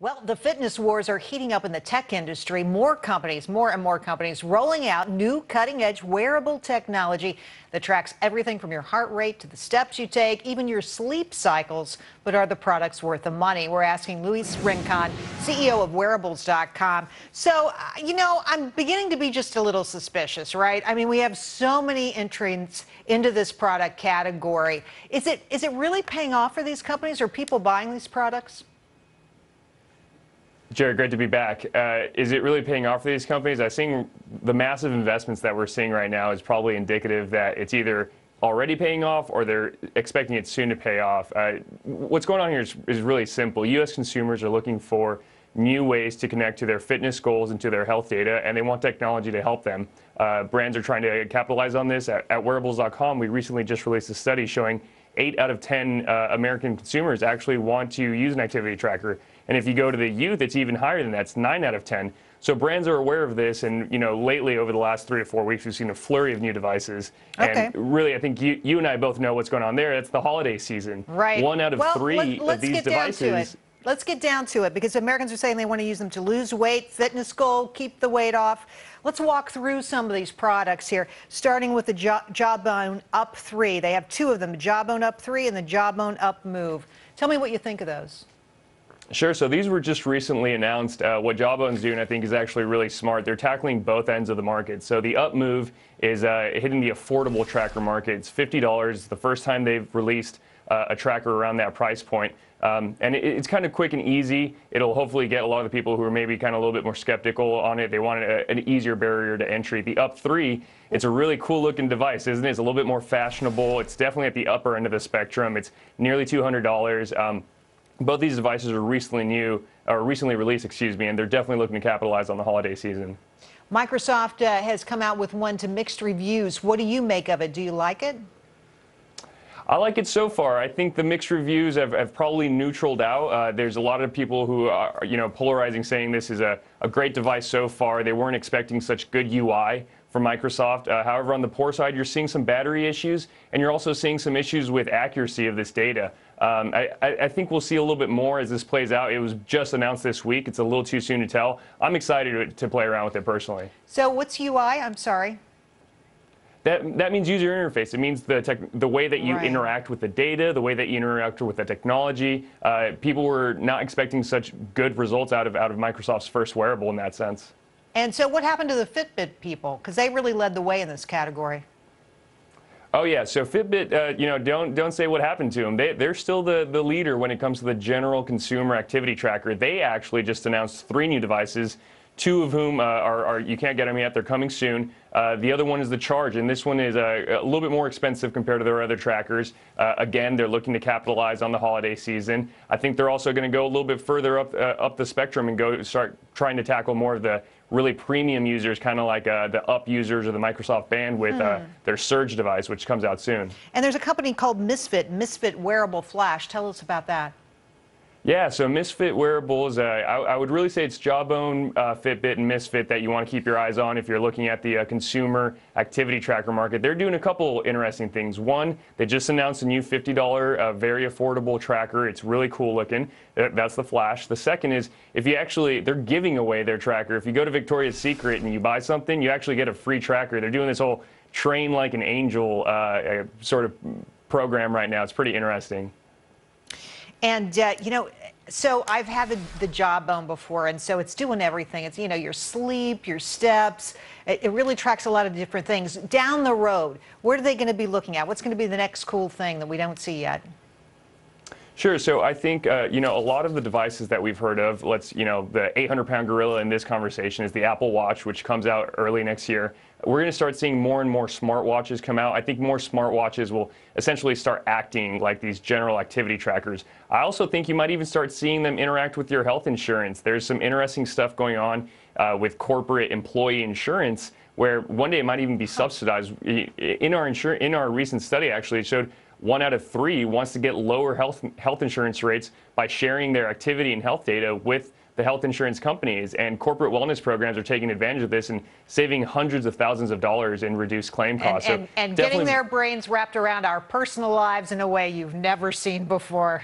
Well, the fitness wars are heating up in the tech industry. More and more companies rolling out new cutting-edge wearable technology that tracks everything from your heart rate to the steps you take, even your sleep cycles. But are the products worth the money? We're asking Luis Rincon, CEO of Wearables.com. So, I'm beginning to be just a little suspicious, right? I mean, we have so many entrants into this product category. Is it really paying off for these companies? Are people buying these products? Jared, great to be back. Is it really paying off for these companies? I think the massive investments that we're seeing right now is probably indicative that it's either already paying off or they're expecting it soon to pay off. What's going on here is really simple. U.S. consumers are looking for new ways to connect to their fitness goals and to their health data, and they want technology to help them. Brands are trying to capitalize on this. At Wearables.com, we recently just released a study showing 8 out of 10 American consumers actually want to use an activity tracker. And if you go to the youth, it's even higher than that. It's 9 out of 10. So brands are aware of this. And, lately, over the last 3 to 4 weeks, we've seen a flurry of new devices. Okay. And really, I think you and I both know what's going on there. It's the holiday season. Right. 1 out of 3 of these devices. Let's get down to it, because Americans are saying they want to use them to lose weight, fitness goal, keep the weight off. Let's walk through some of these products here, starting with the Jawbone Up 3. They have 2 of them, the Jawbone Up 3 and the Jawbone Up Move. Tell me what you think of those. Sure. So these were just recently announced. What Jawbone's doing, I think, is actually really smart. They're tackling both ends of the market. So the Up Move is hitting the affordable tracker market. It's $50. It's the first time they've released a tracker around that price point. And it's kind of quick and easy. It'll hopefully get a lot of the people who are maybe kind of a little bit more skeptical on it. They want an easier barrier to entry. The Up 3, it's a really cool looking device, isn't it? It's a little bit more fashionable. It's definitely at the upper end of the spectrum. It's nearly $200. Both these devices are recently released, and they're definitely looking to capitalize on the holiday season. Microsoft has come out with one to mixed reviews. What do you make of it? Do you like it? I like it so far. I think the mixed reviews have probably neutraled out. There's a lot of people who are, polarizing, saying this is a great device so far. They weren't expecting such good UI from Microsoft. However, on the poor side, you're seeing some battery issues, and you're also seeing some issues with accuracy of this data. I think we'll see a little bit more as this plays out. It was just announced this week. It's a little too soon to tell. I'm excited to play around with it personally. So what's UI? I'm sorry. That means user interface. It means the way that you interact with the data, the way that you interact with the technology. People were not expecting such good results out of Microsoft's first wearable in that sense. And so what happened to the Fitbit people? Because they really led the way in this category. Oh yeah, so Fitbit, don't say what happened to them. They're still the leader when it comes to the general consumer activity tracker. They actually just announced 3 new devices, 2 of whom you can't get them yet. They're coming soon. The other one is the Charge, and this one is a little bit more expensive compared to their other trackers. Again, they're looking to capitalize on the holiday season. I think they're also going to go a little bit further up the spectrum and start trying to tackle more of the really premium users, kind of like the Up users or the Microsoft Band with their Surge device, which comes out soon. And there's a company called Misfit Wearable Flash. Tell us about that. Yeah, so Misfit Wearables, I would really say it's Jawbone, Fitbit, and Misfit that you want to keep your eyes on if you're looking at the consumer activity tracker market. They're doing a couple interesting things. One, they just announced a new $50 very affordable tracker. It's really cool looking. That's the Flash. The second is, they're giving away their tracker. If you go to Victoria's Secret and you buy something, you actually get a free tracker. They're doing this whole train like an angel sort of program right now. It's pretty interesting. And, so I've had the Jawbone before, and so it's doing everything. It's, your sleep, your steps. It really tracks a lot of different things. Down the road, what are they going to be looking at? What's going to be the next cool thing that we don't see yet? Sure. So I think, a lot of the devices that we've heard of, the 800-pound gorilla in this conversation is the Apple Watch, which comes out early next year. We're going to start seeing more and more smartwatches come out. I think more smartwatches will essentially start acting like these general activity trackers. I also think you might even start seeing them interact with your health insurance. There's some interesting stuff going on with corporate employee insurance, where one day it might even be subsidized. In our recent study, actually, it showed 1 out of 3 wants to get lower health insurance rates by sharing their activity and health data with the health insurance companies, and corporate wellness programs are taking advantage of this and saving hundreds of thousands of dollars in reduced claim costs. And getting their brains wrapped around our personal lives in a way you've never seen before.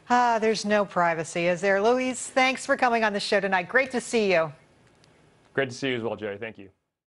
There's no privacy, is there? Luis, thanks for coming on the show tonight. Great to see you. Great to see you as well, Jerry. Thank you.